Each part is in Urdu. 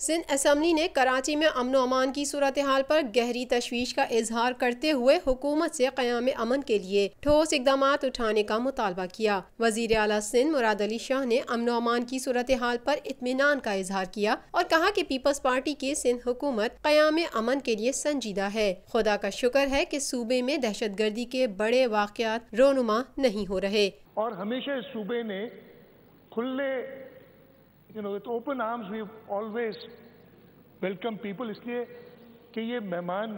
سندھ اسمبلی نے کراچی میں امن و امان کی صورتحال پر گہری تشویش کا اظہار کرتے ہوئے حکومت سے قیام امن کے لیے ٹھوس اقدامات اٹھانے کا مطالبہ کیا۔ وزیر اعلیٰ سندھ مراد علی شاہ نے امن و امان کی صورتحال پر اطمینان کا اظہار کیا اور کہا کہ پیپلز پارٹی کی سندھ حکومت قیام امن کے لیے سنجیدہ ہے۔ خدا کا شکر ہے کہ صوبے میں دہشت گردی کے بڑے واقعات رونما نہیں ہو رہے اور ہمیشہ اس صوبے نے کھلے with open arms we always welcome people، اس لیے کہ یہ مہمان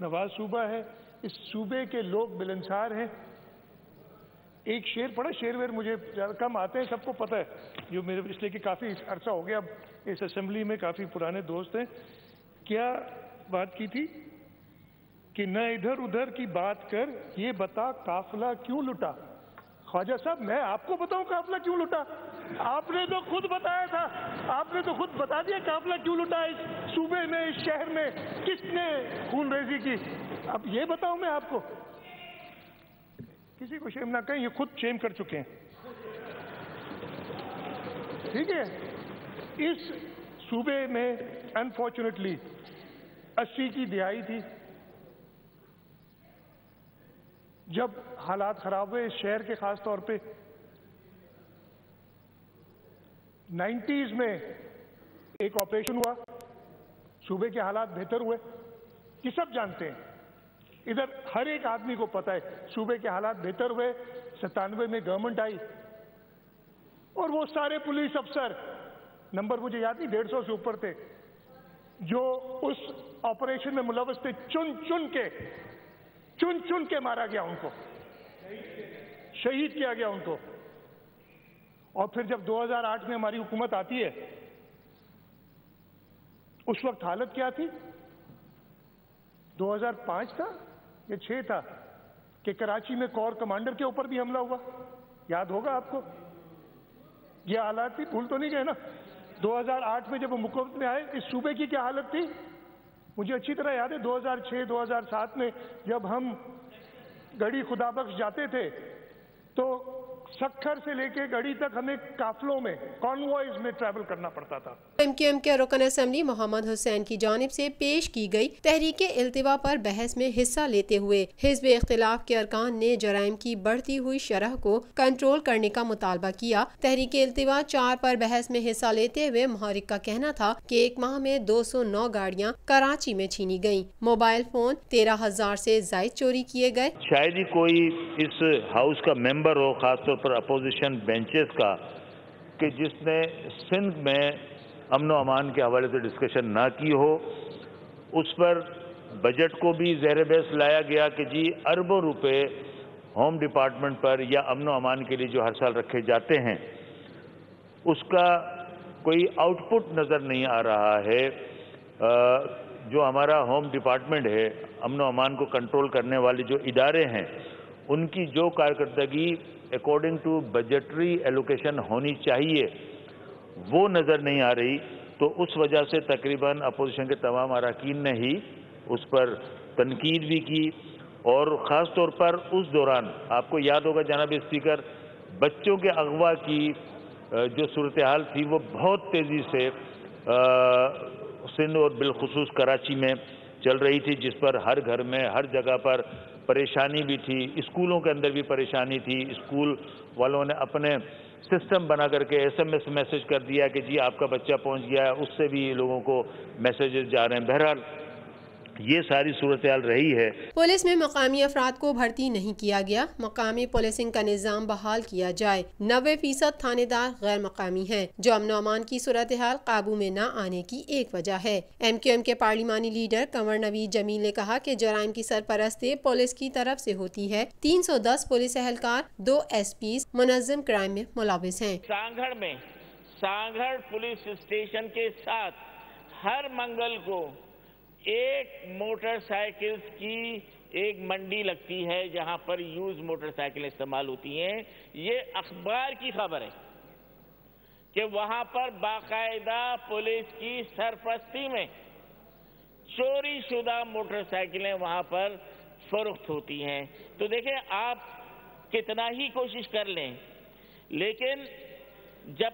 نواز صوبہ ہے، اس صوبے کے لوگ ملنسار ہیں۔ ایک شعر پڑھا، شعر ویر مجھے کم آتے ہیں، سب کو پتہ ہے، جو میرے اس لیے کہ کافی عرصہ ہو گیا اب اس اسمبلی میں، کافی پرانے دوست ہیں۔ کیا بات کی تھی کہ نہ ادھر ادھر کی بات کر، یہ بتا قافلہ کیوں لٹا۔ خواجہ صاحب میں آپ کو بتاؤں قافلہ کیوں لٹا؟ آپ نے تو خود بتایا تھا، آپ نے تو خود بتا دیا قافلہ کیوں لٹا اس صوبے میں، اس شہر میں، کس نے خون ریزی کی۔ اب یہ بتاؤں میں آپ کو؟ کسی کو شیم نہ کہیں، یہ خود شیم کر چکے ہیں۔ ٹھیک ہے، اس صوبے میں انفارچونیٹلی 80 کی دہائی تھی جب حالات خراب ہوئے اس شہر کے، خاص طور پہ 90s میں ایک آپریشن ہوا، صوبے کے حالات بہتر ہوئے، یہ سب جانتے ہیں، ادھر ہر ایک آدمی کو پتہ ہے صوبے کے حالات بہتر ہوئے۔ 97 میں گورنمنٹ آئی اور وہ سارے پولیس افسر، نمبر مجھے یاد نہیں، 150 سے اوپر تھے، جو اس آپریشن میں ملوث تھے، چن چن کے مارا گیا، ان کو شہید کیا گیا ان کو۔ اور پھر جب 2008 میں ہماری حکومت آتی ہے، اس وقت حالت کیا تھی؟ 2005 تھا یا 6 تھا کہ کراچی میں کور کمانڈر کے اوپر بھی حملہ ہوا، یاد ہوگا آپ کو؟ یہ حالات تھی، بھول تو نہیں گئے نا؟ 2008 میں جب وہ حکومت میں آئے، اس صوبے کی کیا حالت تھی؟ مجھے اچھی طرح یاد ہے 2006 2007 میں جب ہم گڑھی خدا بخش جاتے تھے تو سکھر سے لے کے گڑھی تک ہمیں قافلوں میں، کانوائز میں ٹریول کرنا پڑتا تھا۔ MQM کے رکن اسمبلی محمد حسین کی جانب سے پیش کی گئی تحریک التوا پر بحث میں حصہ لیتے ہوئے حزب اختلاف کے ارکان نے جرائم کی بڑھتی ہوئی شرح کو کنٹرول کرنے کا مطالبہ کیا۔ تحریک التوا 4 پر بحث میں حصہ لیتے ہوئے محرک کا کہنا تھا کہ ایک ماہ میں 209 گاڑیاں کراچی میں چھینی گئیں، موبائل فون 13,000 سے زائد چوری کیے گئے۔ شاید ہی کوئی اس ہاؤس کا ممبر ہو، خاص طور پر اپوزیشن بینچز کا، کہ جس نے سندھ میں امن و امان کے حوالے سے ڈسکشن نہ کی ہو۔ اس پر بجٹ کو بھی زیر بحث لایا گیا کہ جی اربوں روپے ہوم ڈپارٹمنٹ پر یا امن و امان کے لیے جو ہر سال رکھے جاتے ہیں، اس کا کوئی آؤٹ پٹ نظر نہیں آ رہا ہے۔ جو ہمارا ہوم ڈپارٹمنٹ ہے، امن و امان کو کنٹرول کرنے والے جو ادارے ہیں، ان کی جو کارکردگی اکارڈنگ ٹو بجٹری ایلوکیشن ہونی چاہیے وہ نظر نہیں آ رہی، تو اس وجہ سے تقریباً اپوزیشن کے تمام اراکین نے ہی اس پر تنقید بھی کی، اور خاص طور پر اس دوران آپ کو یاد ہوگا جناب اسپیکر، بچوں کے اغوا کی جو صورتحال تھی وہ بہت تیزی سے سندھ اور بالخصوص کراچی میں چل رہی تھی، جس پر ہر گھر میں ہر جگہ پر پریشانی بھی تھی، اسکولوں کے اندر بھی پریشانی تھی۔ اسکول والوں نے اپنے سسٹم بنا کر کے SMS میسج کر دیا کہ جی آپ کا بچہ پہنچ گیا ہے، اس سے بھی لوگوں کو میسیجز جا رہے ہیں۔ بہرحال یہ ساری صورتحال رہی ہے۔ پولیس میں مقامی افراد کو بھرتی نہیں کیا گیا، مقامی پولیسنگ کا نظام بحال کیا جائے۔ 90% تھانے دار غیر مقامی ہیں، جو امن و امان کی صورتحال قابو میں نہ آنے کی ایک وجہ ہے۔ MQM کے پارلیمانی لیڈر کنور نوید جمیل نے کہا کہ جرائم کی سرپرستی پولیس کی طرف سے ہوتی ہے۔ 310 پولیس اہلکار، 2 SPs منظم کرائم میں ملوث ہیں۔ سانگھڑ میں سانگھڑ پولیس اسٹیشن کے ساتھ ہر منگل کو ایک موٹر سائیکلز کی ایک منڈی لگتی ہے جہاں پر یوز موٹر سائیکل استعمال ہوتی ہیں۔ یہ اخبار کی خبر ہے کہ وہاں پر باقاعدہ پولیس کی سرپرستی میں چوری شدہ موٹر سائیکلیں وہاں پر فروخت ہوتی ہیں۔ تو دیکھیں آپ کتنا ہی کوشش کر لیں، لیکن جب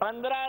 15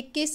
21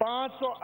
500